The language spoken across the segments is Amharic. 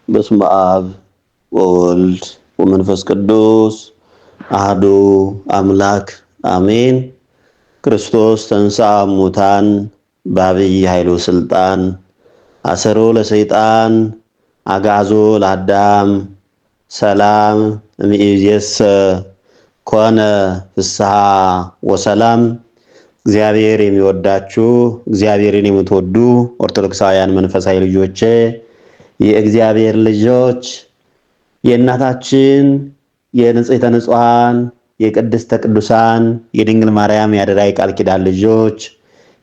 በስመ አብ ወወልድ ወመንፈስ ቅዱስ አሐዱ አምላክ አሜን። ክርስቶስ ተንሥአ እሙታን በዐቢይ ኃይሉ ሥልጣን አሰሮ ለሰይጣን አግዓዞ ለአዳም ሰላም እምይእዜሰ ኮነ ፍስሐ ወሰላም። እግዚአብሔር የሚወዳችሁ እግዚአብሔርን የምትወዱ ኦርቶዶክሳውያን መንፈሳዊ ልጆቼ የእግዚአብሔር ልጆች የእናታችን የንጽሕተ ንጹሐን የቅድስተ ቅዱሳን የድንግል ማርያም የአደራ ቃል ኪዳን ልጆች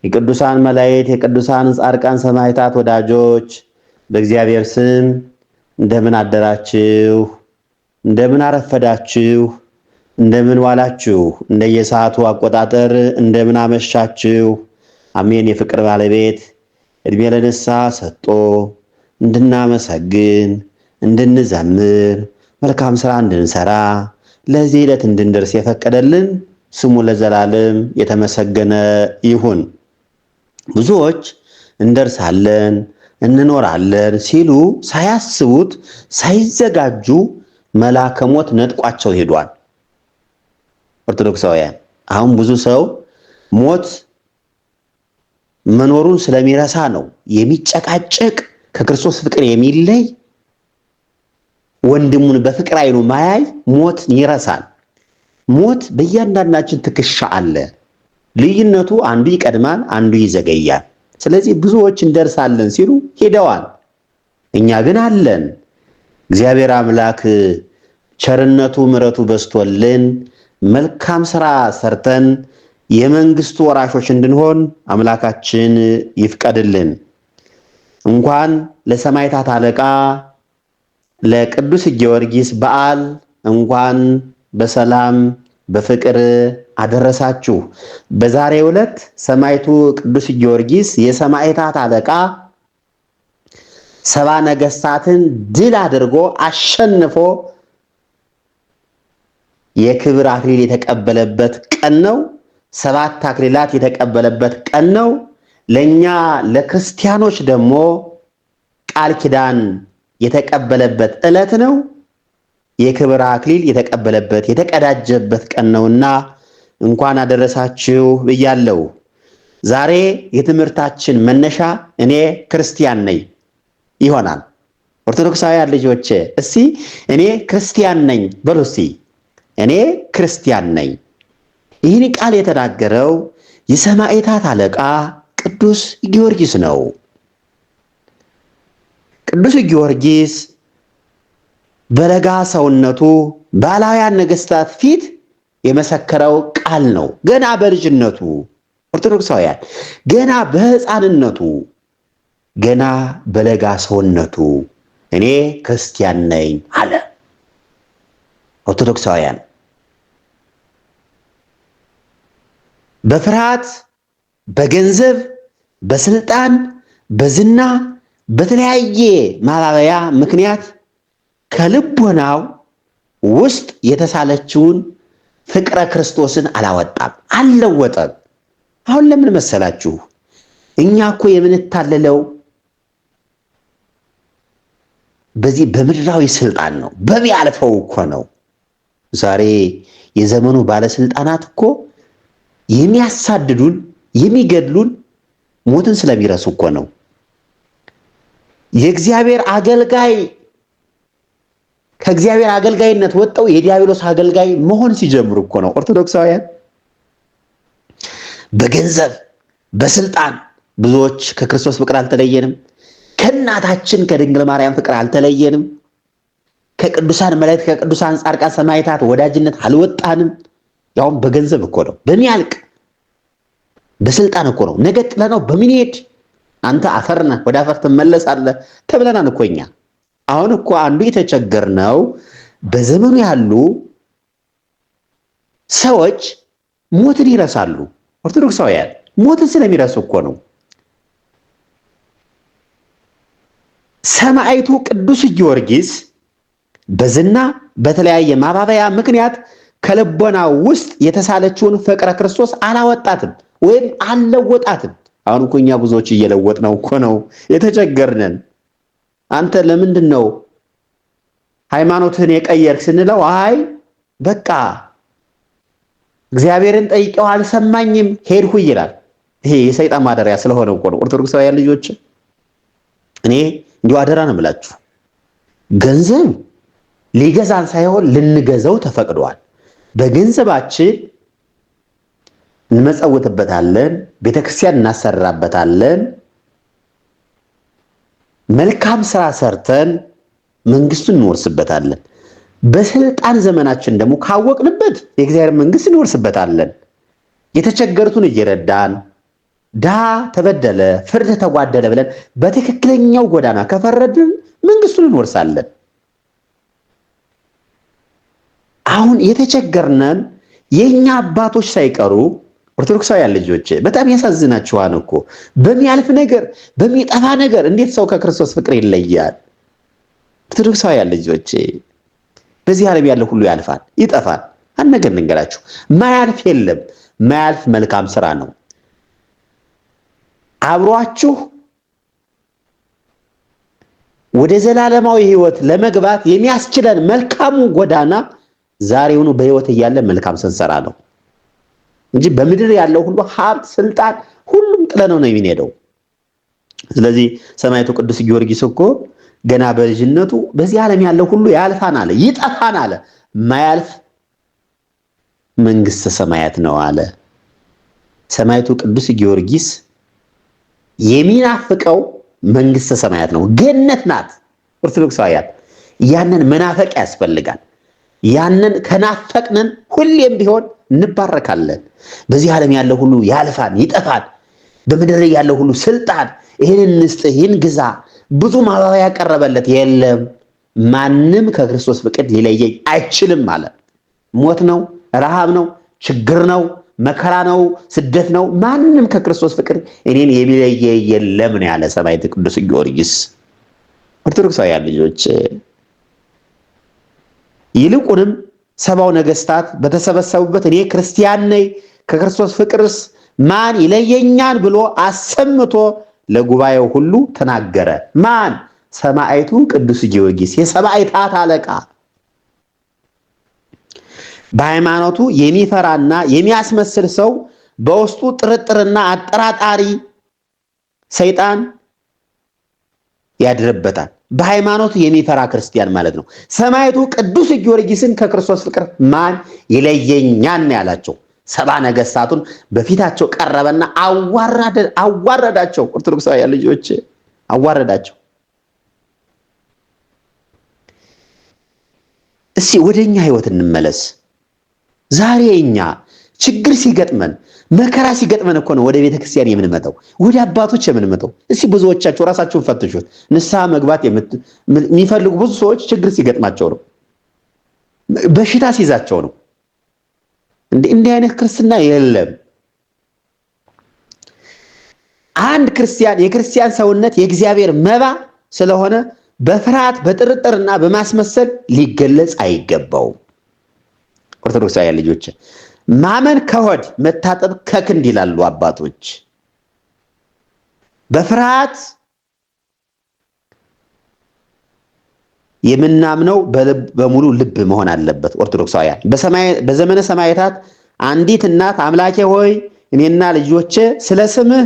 የቅዱሳን መላእክት የቅዱሳን ጻድቃን ሰማዕታት ወዳጆች በእግዚአብሔር ስም እንደምን አደራችሁ? እንደምን አረፈዳችሁ? እንደምን ዋላችሁ? እንደየሰዓቱ አቆጣጠር እንደምን አመሻችሁ? አሜን። የፍቅር ባለቤት እድሜ ለንስሐ ሰጥቶ እንድናመሰግን እንድንዘምር መልካም ስራ እንድንሰራ ለዚህ ዕለት እንድንደርስ የፈቀደልን ስሙ ለዘላለም የተመሰገነ ይሁን። ብዙዎች እንደርሳለን እንኖራለን ሲሉ ሳያስቡት ሳይዘጋጁ መልአከ ሞት ነጥቋቸው ሄዷል። ኦርቶዶክሳውያን አሁን ብዙ ሰው ሞት መኖሩን ስለሚረሳ ነው የሚጨቃጨቅ፣ ከክርስቶስ ፍቅር የሚለይ፣ ወንድሙን በፍቅር አይኑ ማያይ ሞት ይረሳል። ሞት በእያንዳንዳችን ትከሻ አለ። ልዩነቱ አንዱ ይቀድማል፣ አንዱ ይዘገያል። ስለዚህ ብዙዎች እንደርሳለን ሲሉ ሄደዋል። እኛ ግን አለን። እግዚአብሔር አምላክ ቸርነቱ ምሕረቱ በዝቶልን መልካም ስራ ሰርተን የመንግስቱ ወራሾች እንድንሆን አምላካችን ይፍቀድልን። እንኳን ለሰማዕታት አለቃ ለቅዱስ ጊዮርጊስ በዓል እንኳን በሰላም በፍቅር አደረሳችሁ። በዛሬው ዕለት ሰማዕቱ ቅዱስ ጊዮርጊስ የሰማዕታት አለቃ ሰባ ነገስታትን ድል አድርጎ አሸንፎ የክብር አክሊል የተቀበለበት ቀን ነው። 7 አክሊላት የተቀበለበት ቀን ነው። ለኛ ለክርስቲያኖች ደግሞ ቃል ኪዳን የተቀበለበት ዕለት ነው። የክብር አክሊል የተቀበለበት የተቀዳጀበት ቀን ነውና እንኳን አደረሳችሁ ብያለሁ። ዛሬ የትምህርታችን መነሻ እኔ ክርስቲያን ነኝ ይሆናል። ኦርቶዶክሳውያን ልጆቼ እስቲ እኔ ክርስቲያን ነኝ በሉ እስቲ። እኔ ክርስቲያን ነኝ። ይህን ቃል የተናገረው የሰማዕታት አለቃ ቅዱስ ጊዮርጊስ ነው። ቅዱስ ጊዮርጊስ በለጋ ሰውነቱ ባላውያን ነገስታት ፊት የመሰከረው ቃል ነው። ገና በልጅነቱ ኦርቶዶክሳውያን ገና በሕፃንነቱ ገና በለጋ ሰውነቱ እኔ ክርስቲያን ነኝ አለ። ኦርቶዶክሳውያን በፍርሃት በገንዘብ በስልጣን በዝና በተለያየ ማባበያ ምክንያት ከልቦናው ውስጥ የተሳለችውን ፍቅረ ክርስቶስን አላወጣም፣ አልለወጠም። አሁን ለምን መሰላችሁ? እኛ እኮ የምንታለለው በዚህ በምድራዊ ስልጣን ነው፣ በሚያልፈው እኮ ነው። ዛሬ የዘመኑ ባለስልጣናት እኮ የሚያሳድዱን የሚገድሉን ሞትን ስለሚረሱ እኮ ነው። የእግዚአብሔር አገልጋይ ከእግዚአብሔር አገልጋይነት ወጥተው የዲያብሎስ አገልጋይ መሆን ሲጀምሩ እኮ ነው። ኦርቶዶክሳውያን በገንዘብ በስልጣን ብዙዎች ከክርስቶስ ፍቅር አልተለየንም። ከእናታችን ከድንግል ማርያም ፍቅር አልተለየንም። ከቅዱሳን መላእክት ከቅዱሳን ጻድቃን ሰማዕታት ወዳጅነት አልወጣንም። ያውም በገንዘብ እኮ ነው፣ በሚያልቅ በስልጣን እኮ ነው። ነገ ጥለነው በምንሄድ አንተ አፈር ነህ ወደ አፈር ትመለሳለህ ተብለናል እኮ እኛ። አሁን እኮ አንዱ የተቸገርነው በዘመኑ ያሉ ሰዎች ሞትን ይረሳሉ። ኦርቶዶክሳውያን ሞትን ስለሚረሱ እኮ ነው። ሰማዕቱ ቅዱስ ጊዮርጊስ በዝና በተለያየ ማባበያ ምክንያት ከልቦናው ውስጥ የተሳለችውን ፍቅረ ክርስቶስ አላወጣትም ወይም አልለወጣትም። አሁን እኮ እኛ ብዙዎች እየለወጥነው እኮ ነው የተቸገርነን። አንተ ለምንድን ነው ሃይማኖትህን የቀየርክ ስንለው አይ በቃ እግዚአብሔርን ጠይቀው አልሰማኝም ሄድኩ ይላል። ይሄ የሰይጣን ማደሪያ ስለሆነ እኮ ነው። ኦርቶዶክሳውያን ልጆች እኔ እንዲሁ አደራ ነው የምላችሁ፣ ገንዘብ ሊገዛን ሳይሆን ልንገዛው ተፈቅዷል። በገንዘባችን እንመጸውትበታለን፣ ቤተክርስቲያን እናሰራበታለን፣ መልካም ስራ ሰርተን መንግስቱን እንወርስበታለን። በስልጣን ዘመናችን ደግሞ ካወቅንበት የእግዚአብሔር መንግስት እንወርስበታለን። የተቸገሩትን እየረዳን ድሃ ተበደለ፣ ፍርድ ተጓደለ ብለን በትክክለኛው ጎዳና ከፈረድን መንግስቱን እንወርሳለን። አሁን የተቸገርነን የኛ አባቶች ሳይቀሩ ኦርቶዶክሳውያን ልጆች በጣም ያሳዝናችኋል እኮ። በሚያልፍ ነገር በሚጠፋ ነገር እንዴት ሰው ከክርስቶስ ፍቅር ይለያል? ኦርቶዶክሳውያን ልጆች በዚህ ዓለም ያለው ሁሉ ያልፋል፣ ይጠፋል። አንድ ነገር ልንገራችሁ፣ ማያልፍ የለም። ማያልፍ መልካም ስራ ነው። አብሯችሁ ወደ ዘላለማዊ ህይወት ለመግባት የሚያስችለን መልካሙ ጎዳና ዛሬውኑ በህይወት እያለ መልካም ስንሰራ ነው እንጂ በምድር ያለው ሁሉ ሀብት፣ ስልጣን ሁሉም ጥለነው ነው የሚሄደው። ስለዚህ ሰማዕቱ ቅዱስ ጊዮርጊስ እኮ ገና በልጅነቱ በዚህ ዓለም ያለው ሁሉ ያልፋን አለ፣ ይጠፋን አለ። ማያልፍ መንግስተ ሰማያት ነው አለ። ሰማዕቱ ቅዱስ ጊዮርጊስ የሚናፍቀው መንግስተ ሰማያት ነው፣ ገነት ናት። ኦርቶዶክሳውያን ያንን መናፈቅ ያስፈልጋል። ያንን ከናፈቅነን ሁሌም ቢሆን እንባረካለን። በዚህ ዓለም ያለው ሁሉ ያልፋን፣ ይጠፋል። በምድር ያለው ሁሉ ስልጣን ይህን እንስጥ፣ ይህን ግዛ፣ ብዙ ማባበያ ያቀረበለት የለም። ማንም ከክርስቶስ ፍቅር ሊለየኝ አይችልም አለ። ሞት ነው፣ ረሃብ ነው፣ ችግር ነው፣ መከራ ነው፣ ስደት ነው፣ ማንም ከክርስቶስ ፍቅር እኔን የሚለየ የለም ነው ያለ ሰማዕቱ ቅዱስ ጊዮርጊስ። ኦርቶዶክሳውያን ልጆች ይልቁንም ሰባው ነገስታት በተሰበሰቡበት እኔ ክርስቲያን ነኝ ከክርስቶስ ፍቅርስ ማን ይለየኛል ብሎ አሰምቶ ለጉባኤው ሁሉ ተናገረ። ማን? ሰማዕቱ ቅዱስ ጊዮርጊስ የሰማዕታት አለቃ። በሃይማኖቱ የሚፈራና የሚያስመስል ሰው በውስጡ ጥርጥርና አጠራጣሪ ሰይጣን ያድርበታል። በሃይማኖቱ የሚፈራ ክርስቲያን ማለት ነው። ሰማዕቱ ቅዱስ ጊዮርጊስን ከክርስቶስ ፍቅር ማን ይለየኛል ያላቸው ሰባ ነገስታቱን በፊታቸው ቀረበና አዋረዳቸው። ኦርቶዶክሳውያን ልጆች አዋረዳቸው። እስቲ ወደኛ ህይወት እንመለስ። ዛሬ እኛ ችግር ሲገጥመን መከራ ሲገጥመን እኮ ነው ወደ ቤተክርስቲያን የምንመጣው፣ ወደ አባቶች የምንመጣው። እስቲ ብዙዎቻችሁ ራሳችሁን ፈትሹት። ንስሐ መግባት የሚፈልጉ ብዙ ሰዎች ችግር ሲገጥማቸው ነው፣ በሽታ ሲይዛቸው ነው። እንዲህ አይነት ክርስትና የለም። አንድ ክርስቲያን የክርስቲያን ሰውነት የእግዚአብሔር መባ ስለሆነ በፍርሃት በጥርጥርና በማስመሰል ሊገለጽ አይገባውም። ኦርቶዶክሳውያን ልጆች ማመን ከሆድ መታጠብ ከክንድ ይላሉ አባቶች። በፍርሃት የምናምነው በሙሉ ልብ መሆን አለበት። ኦርቶዶክሳውያን በዘመነ ሰማዕታት አንዲት እናት አምላኬ ሆይ እኔና ልጆቼ ስለ ስምህ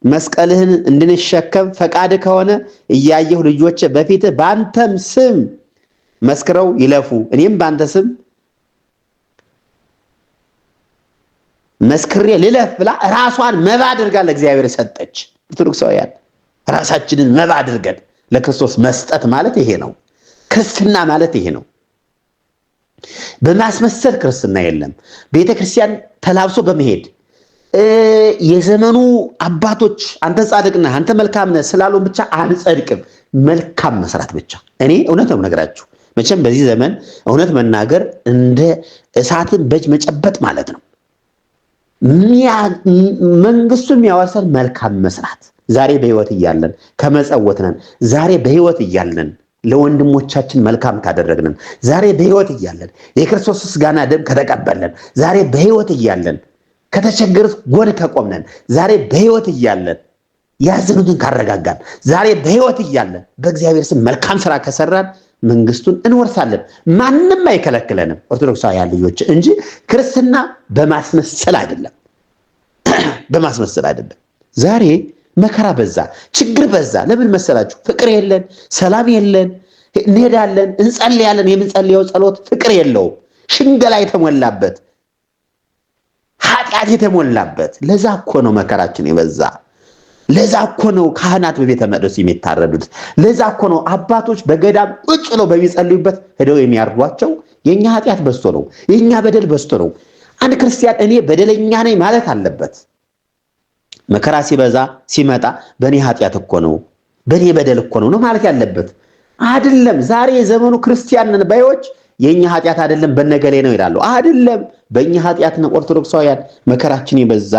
መስቀልህን እንድንሸከም ፈቃድ ከሆነ እያየሁ ልጆቼ በፊትህ በአንተም ስም መስክረው ይለፉ፣ እኔም በአንተ ስም መስክሬ ልለፍ ብላ ራሷን መባ አድርጋ ለእግዚአብሔር ሰጠች። ኦርቶዶክሳውያን ራሳችንን መባ አድርገን ለክርስቶስ መስጠት ማለት ይሄ ነው። ክርስትና ማለት ይሄ ነው። በማስመሰል ክርስትና የለም። ቤተክርስቲያን ተላብሶ በመሄድ የዘመኑ አባቶች አንተ ጻድቅ ነህ አንተ መልካም ነህ ስላሉን ብቻ አንጸድቅም። መልካም መስራት ብቻ። እኔ እውነት ነው ነገራችሁ። መቼም በዚህ ዘመን እውነት መናገር እንደ እሳትን በእጅ መጨበጥ ማለት ነው። መንግስቱ የሚያወርሰን መልካም መስራት። ዛሬ በህይወት እያለን ከመጸወትነን፣ ዛሬ በህይወት እያለን ለወንድሞቻችን መልካም ካደረግነን፣ ዛሬ በህይወት እያለን የክርስቶስ ስጋና ደም ከተቀበልን፣ ዛሬ በህይወት እያለን ከተቸገሩት ጎን ከቆምነን፣ ዛሬ በህይወት እያለን ያዘኑትን ካረጋጋን፣ ዛሬ በህይወት እያለን በእግዚአብሔር ስም መልካም ስራ ከሰራን መንግስቱን እንወርሳለን። ማንም አይከለክለንም ኦርቶዶክሳውያን ልጆች እንጂ ክርስትና በማስመሰል አይደለም፣ በማስመሰል አይደለም። ዛሬ መከራ በዛ፣ ችግር በዛ። ለምን መሰላችሁ? ፍቅር የለን፣ ሰላም የለን። እንሄዳለን፣ እንጸልያለን። የምንጸልየው ጸሎት ፍቅር የለውም፣ ሽንገላ የተሞላበት፣ ኃጢአት የተሞላበት። ለዛ እኮ ነው መከራችን የበዛ። ለዛ እኮ ነው ካህናት በቤተ መቅደስ የሚታረዱት። ለዛ እኮ ነው አባቶች በገዳም ቁጭ ብለው በሚጸልዩበት ሄደው የሚያርዷቸው። የኛ ኃጢአት በዝቶ ነው፣ የኛ በደል በዝቶ ነው። አንድ ክርስቲያን እኔ በደለኛ ነኝ ማለት አለበት። መከራ ሲበዛ ሲመጣ በእኔ ኃጢአት እኮ ነው፣ በእኔ በደል እኮ ነው ማለት ያለበት አይደለም። ዛሬ የዘመኑ ክርስቲያን ነን ባዮች የኛ ኃጢአት አይደለም በነገሌ ነው ይላሉ። አይደለም፣ በእኛ ኃጢአት ነው ኦርቶዶክሳውያን መከራችን የበዛ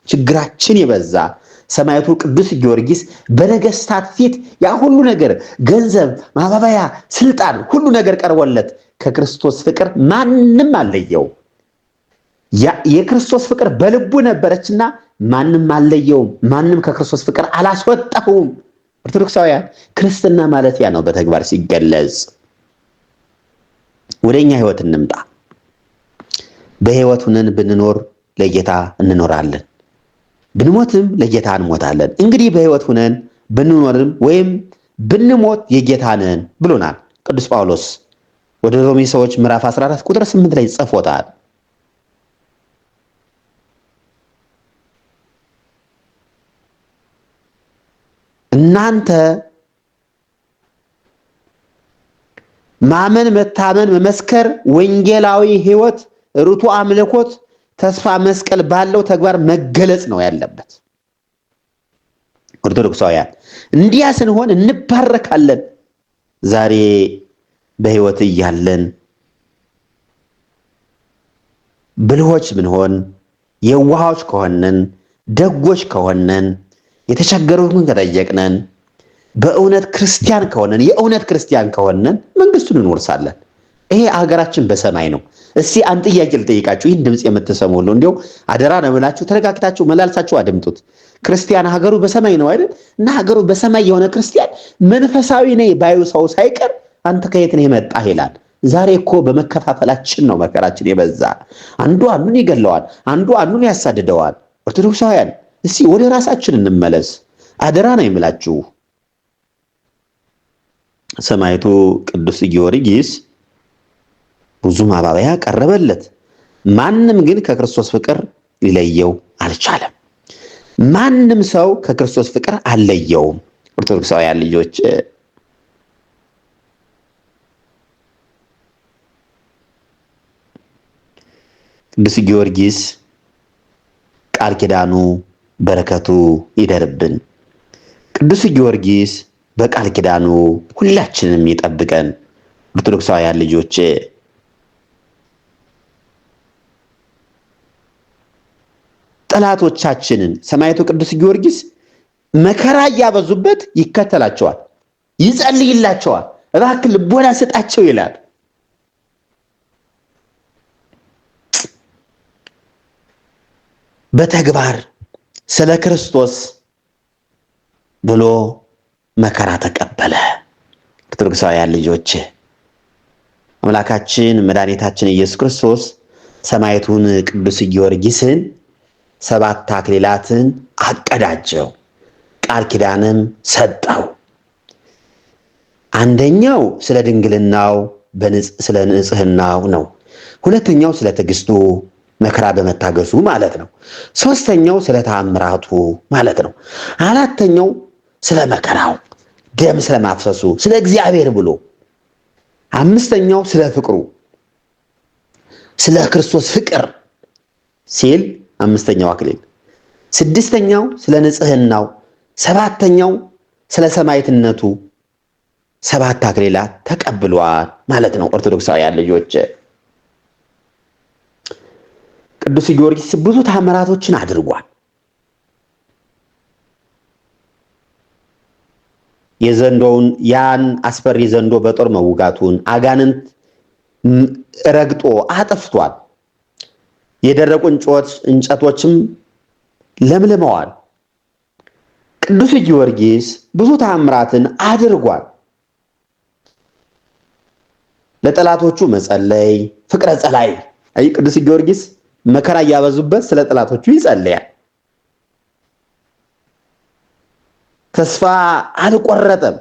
ችግራችን የበዛ። ሰማዕቱ ቅዱስ ጊዮርጊስ በነገስታት ፊት ያ ሁሉ ነገር ገንዘብ፣ ማባበያ፣ ስልጣን ሁሉ ነገር ቀርቦለት ከክርስቶስ ፍቅር ማንም አልለየው። የክርስቶስ ፍቅር በልቡ ነበረችና ማንም አልለየውም። ማንም ከክርስቶስ ፍቅር አላስወጣውም። ኦርቶዶክሳውያን ክርስትና ማለት ያ ነው በተግባር ሲገለጽ። ወደኛ ህይወት እንምጣ። በህይወት ሆነን ብንኖር ለጌታ እንኖራለን፣ ብንሞትም ለጌታ እንሞታለን። እንግዲህ በህይወት ሆነን ብንኖርም ወይም ብንሞት የጌታ ነን ብሎናል ቅዱስ ጳውሎስ ወደ ሮሜ ሰዎች ምዕራፍ 14 ቁጥር 8 ላይ ጽፎታል። እናንተ ማመን፣ መታመን፣ መመስከር፣ ወንጌላዊ ህይወት፣ ርቱ አምልኮት፣ ተስፋ መስቀል ባለው ተግባር መገለጽ ነው ያለበት። ኦርቶዶክሳውያን እንዲያ ስንሆን እንባረካለን። ዛሬ በህይወት እያለን ብልሆች ብንሆን፣ የዋሃዎች ከሆነን፣ ደጎች ከሆነን፣ የተቸገሩትን ከጠየቅነን፣ በእውነት ክርስቲያን ከሆነን፣ የእውነት ክርስቲያን ከሆነን መንግስቱን እንወርሳለን። ይሄ ሀገራችን በሰማይ ነው። እስቲ አንድ ጥያቄ ልጠይቃችሁ። ይህን ድምፅ የምትሰሙ ሁሉ እንዲያው አደራ ነው ብላችሁ ተረጋግታችሁ መላልሳችሁ አድምጡት። ክርስቲያን ሀገሩ በሰማይ ነው አይደል? እና ሀገሩ በሰማይ የሆነ ክርስቲያን መንፈሳዊ ነኝ ባዩ ሰው ሳይቀር አንተ ከየት ነው የመጣህ ይላል። ዛሬ እኮ በመከፋፈላችን ነው መከራችን የበዛ። አንዱ አንዱን ይገለዋል፣ አንዱ አንዱን ያሳድደዋል። ኦርቶዶክሳውያን እስቲ ወደ ራሳችን እንመለስ። አደራ ነው የምላችሁ። ሰማዕቱ ቅዱስ ጊዮርጊስ ብዙ ማባበያ ቀረበለት። ማንም ግን ከክርስቶስ ፍቅር ሊለየው አልቻለም። ማንም ሰው ከክርስቶስ ፍቅር አልለየውም። ኦርቶዶክሳውያን ልጆች ቅዱስ ጊዮርጊስ ቃል ኪዳኑ በረከቱ ይደርብን። ቅዱስ ጊዮርጊስ በቃል ኪዳኑ ሁላችንም ይጠብቀን። ኦርቶዶክሳውያን ልጆች ጠላቶቻችንን ሰማዕቱ ቅዱስ ጊዮርጊስ መከራ እያበዙበት ይከተላቸዋል፣ ይጸልይላቸዋል። እባክህ ልቦና ስጣቸው ይላል። በተግባር ስለ ክርስቶስ ብሎ መከራ ተቀበለ። ኦርቶዶክሳውያን ልጆች አምላካችን መድኃኒታችን ኢየሱስ ክርስቶስ ሰማዕቱን ቅዱስ ጊዮርጊስን 7 አክሊላትን አቀዳጀው፣ ቃል ኪዳንም ሰጠው። አንደኛው ስለ ድንግልናው ስለ ንጽህናው ነው። ሁለተኛው ስለ ትዕግስቱ መከራ በመታገሱ ማለት ነው። ሶስተኛው ስለ ተአምራቱ ማለት ነው። አራተኛው ስለ መከራው ደም ስለማፍሰሱ ስለ እግዚአብሔር ብሎ፣ አምስተኛው ስለ ፍቅሩ ስለ ክርስቶስ ፍቅር ሲል አምስተኛው አክሊል፣ ስድስተኛው ስለ ንጽህናው፣ ሰባተኛው ስለ ሰማዕትነቱ 7 አክሊላት ተቀብሏል ማለት ነው። ኦርቶዶክሳውያን ልጆች ቅዱስ ጊዮርጊስ ብዙ ተአምራቶችን አድርጓል። የዘንዶውን ያን አስፈሪ ዘንዶ በጦር መውጋቱን፣ አጋንንት ረግጦ አጥፍቷል። የደረቁ እንጨቶችም ለምልመዋል። ቅዱስ ጊዮርጊስ ብዙ ተአምራትን አድርጓል። ለጠላቶቹ መጸለይ ፍቅረ ጸላይ። አይ ቅዱስ ጊዮርጊስ መከራ እያበዙበት ስለ ጠላቶቹ ይጸልያል። ተስፋ አልቆረጠም።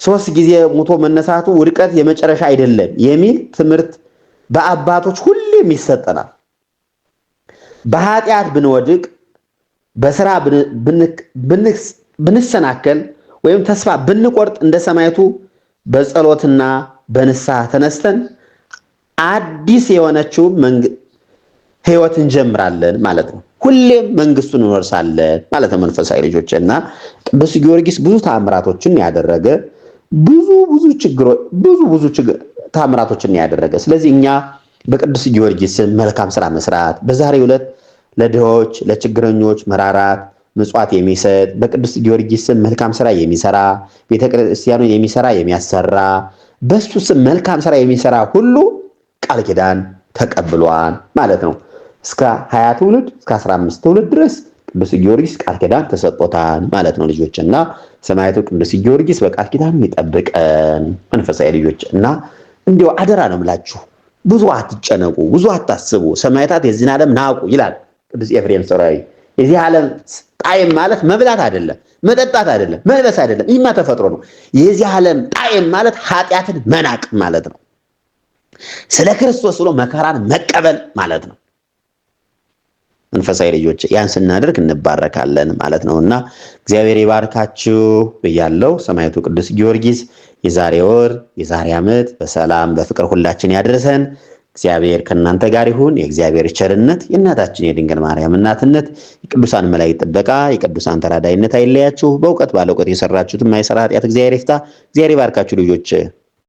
3 ጊዜ ሙቶ መነሳቱ ውድቀት የመጨረሻ አይደለም የሚል ትምህርት በአባቶች ሁሌም ይሰጠናል። በኃጢአት ብንወድቅ በስራ ብንሰናከል ወይም ተስፋ ብንቆርጥ እንደ ሰማዕቱ በጸሎትና በንስሐ ተነስተን አዲስ የሆነችው ህይወት እንጀምራለን ማለት ነው። ሁሌም መንግስቱን እንወርሳለን ማለት ነው። መንፈሳዊ ልጆች እና ቅዱስ ጊዮርጊስ ብዙ ተአምራቶችን ያደረገ ብዙ ተአምራቶችን ያደረገ። ስለዚህ እኛ በቅዱስ ጊዮርጊስ መልካም ስራ መስራት፣ በዛሬው ዕለት ለድሆች ለችግረኞች መራራት ምጽዋት የሚሰጥ በቅዱስ ጊዮርጊስ መልካም ስራ የሚሰራ ቤተክርስቲያኑን የሚሰራ የሚያሰራ በሱ ስም መልካም ስራ የሚሰራ ሁሉ ቃል ኪዳን ተቀብሏል ማለት ነው። እስከ 20 ትውልድ እስከ 15 ትውልድ ድረስ ቅዱስ ጊዮርጊስ ቃል ኪዳን ተሰጥቶታል ማለት ነው ልጆች እና ሰማዕቱ ቅዱስ ጊዮርጊስ በቃል ኪዳኑ ይጠብቀን መንፈሳዊ ልጆች እና እንዲያው አደራ ነው የምላችሁ። ብዙ አትጨነቁ፣ ብዙ አታስቡ። ሰማዕታት የዚህን ዓለም ናቁ ይላል ቅዱስ ኤፍሬም ሶርያዊ። የዚህ ዓለም ጣዕም ማለት መብላት አይደለም፣ መጠጣት አይደለም፣ መልበስ አይደለም። ይህማ ተፈጥሮ ነው። የዚህ ዓለም ጣዕም ማለት ኃጢአትን መናቅ ማለት ነው። ስለ ክርስቶስ ብሎ መከራን መቀበል ማለት ነው። መንፈሳዊ ልጆች ያን ስናደርግ እንባረካለን ማለት ነውና እግዚአብሔር ይባርካችሁ ብያለሁ። ሰማዕቱ ቅዱስ ጊዮርጊስ የዛሬ ወር የዛሬ ዓመት በሰላም በፍቅር ሁላችን ያድርሰን። እግዚአብሔር ከእናንተ ጋር ይሁን። የእግዚአብሔር ቸርነት የእናታችን የድንግል ማርያም እናትነት የቅዱሳን መላእክት ጥበቃ የቅዱሳን ተራዳይነት አይለያችሁ። በእውቀት ባለ እውቀት የሰራችሁትን ማይሰራ ኃጢአት እግዚአብሔር ይፍታ። እግዚአብሔር ይባርካችሁ ልጆች።